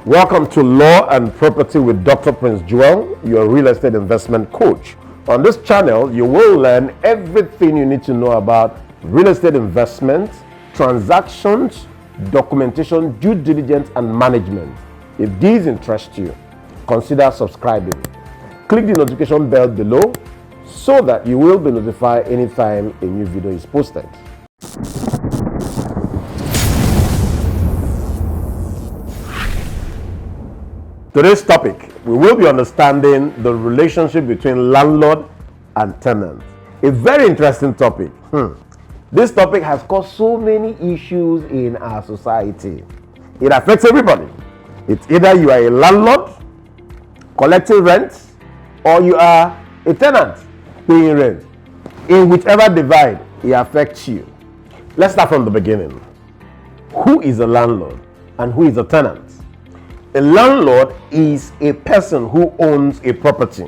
Welcome to Law and Property with Dr. Prince Joel, your real estate investment coach. On this channel, you will learn everything you need to know about real estate investment, transactions, documentation, due diligence, and management. If these interest you, consider subscribing. Click the notification bell below so that you will be notified anytime a new video is posted. Today's topic, we will be understanding the relationship between landlord and tenant. A very interesting topic. This topic has caused so many issues in our society. It affects everybody. It's either you are a landlord collecting rent or you are a tenant paying rent. In whichever divide, it affects you. Let's start from the beginning. Who is a landlord and who is a tenant? A landlord is a person who owns a property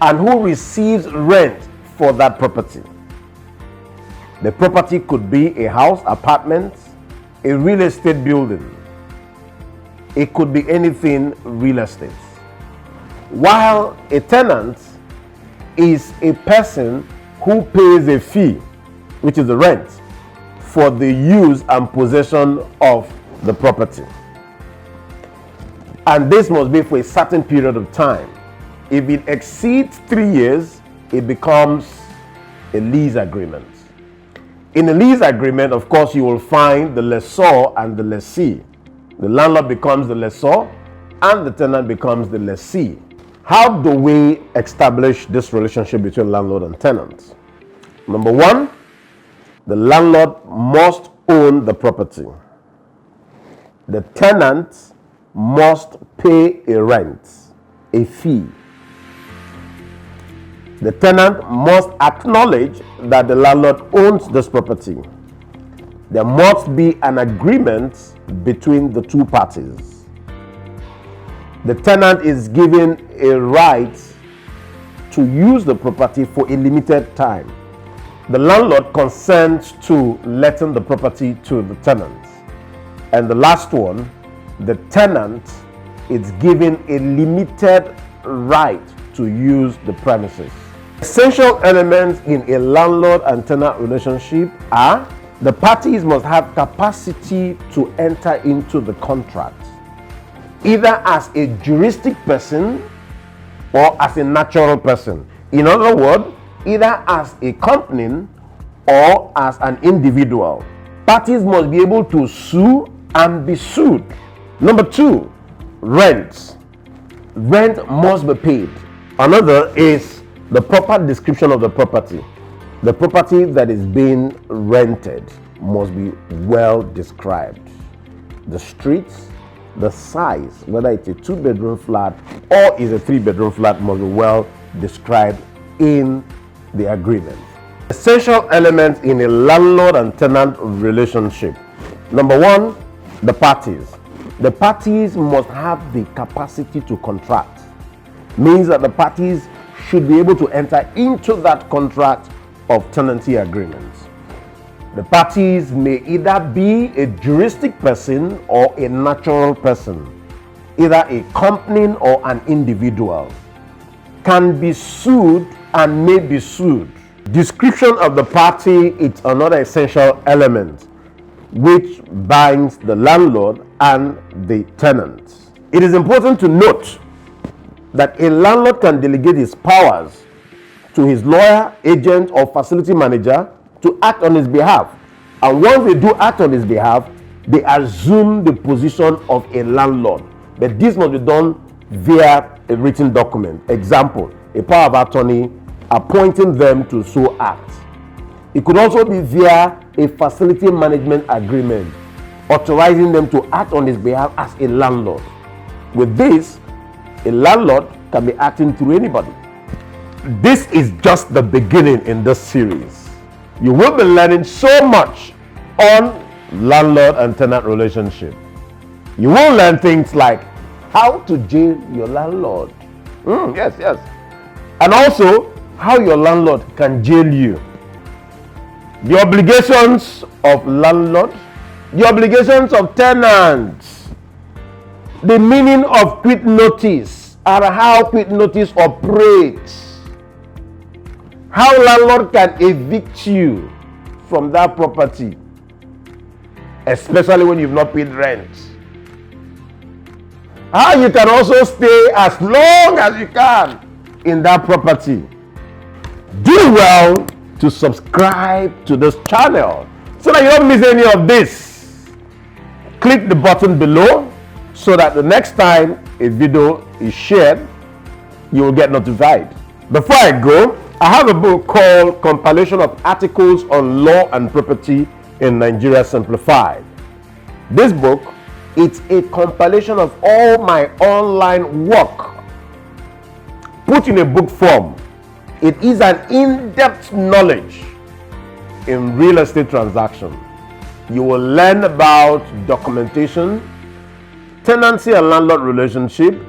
and who receives rent for that property. The property could be a house, apartment, a real estate building. It could be anything real estate. While a tenant is a person who pays a fee, which is the rent, for the use and possession of the property. And this must be for a certain period of time. If it exceeds 3 years, it becomes a lease agreement. In a lease agreement, of course, you will find the lessor and the lessee. The landlord becomes the lessor and the tenant becomes the lessee. How do we establish this relationship between landlord and tenant? Number one, the landlord must own the property. The tenant must pay a rent, a fee. The tenant must acknowledge that the landlord owns this property. There must be an agreement between the two parties. The tenant is given a right to use the property for a limited time. The landlord consents to letting the property to the tenant. And the last one, the tenant is given a limited right to use the premises. Essential elements in a landlord and tenant relationship are: the parties must have capacity to enter into the contract, either as a juristic person or as a natural person. In other words, either as a company or as an individual. Parties must be able to sue and be sued. Number two, rent. Rent must be paid. Another is the proper description of the property. The property that is being rented must be well described. The streets, the size, whether it's a 2-bedroom flat or is a 3-bedroom flat, must be well described in the agreement. Essential elements in a landlord and tenant relationship. Number one, the parties. The parties must have the capacity to contract. Means that the parties should be able to enter into that contract of tenancy agreements. The parties may either be a juristic person or a natural person, either a company or an individual. Can be sued and may be sued. Description of the party is another essential element which binds the landlord and the tenant. It is important to note that a landlord can delegate his powers to his lawyer, agent, or facility manager to act on his behalf. And once they do act on his behalf, they assume the position of a landlord. But this must be done via a written document. Example, a power of attorney appointing them to so act. It could also be via a facility management agreement authorizing them to act on his behalf as a landlord. With this, a landlord can be acting through anybody. This is just the beginning in this series. You will be learning so much on landlord and tenant relationship. You will learn things like how to jail your landlord. Yes. And also how your landlord can jail you. The obligations of landlord, the obligations of tenants. the meaning of quit notice and how quit notice operates, how landlord can evict you from that property, especially when you've not paid rent, how you can also stay as long as you can in that property. Do well to subscribe to this channel so that you don't miss any of this. Click the button below so that the next time a video is shared, you will get notified. Before I go, I have a book called Compilation of Articles on Law and Property in Nigeria Simplified. This book, it's a compilation of all my online work put in a book form. It is an in-depth knowledge in real estate transactions. You will learn about documentation, tenancy and landlord relationship,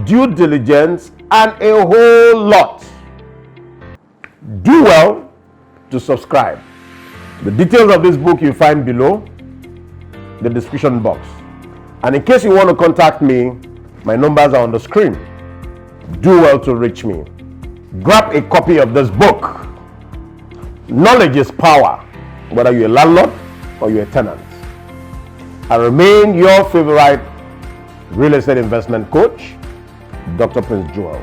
due diligence, and a whole lot. Do well to subscribe. The details of this book you find below the description box. And in case you want to contact me, my numbers are on the screen. Do well to reach me. Grab a copy of this book. Knowledge is power, whether you're a landlord or you're a tenant. I remain your favorite real estate investment coach, Dr. Prince Joel.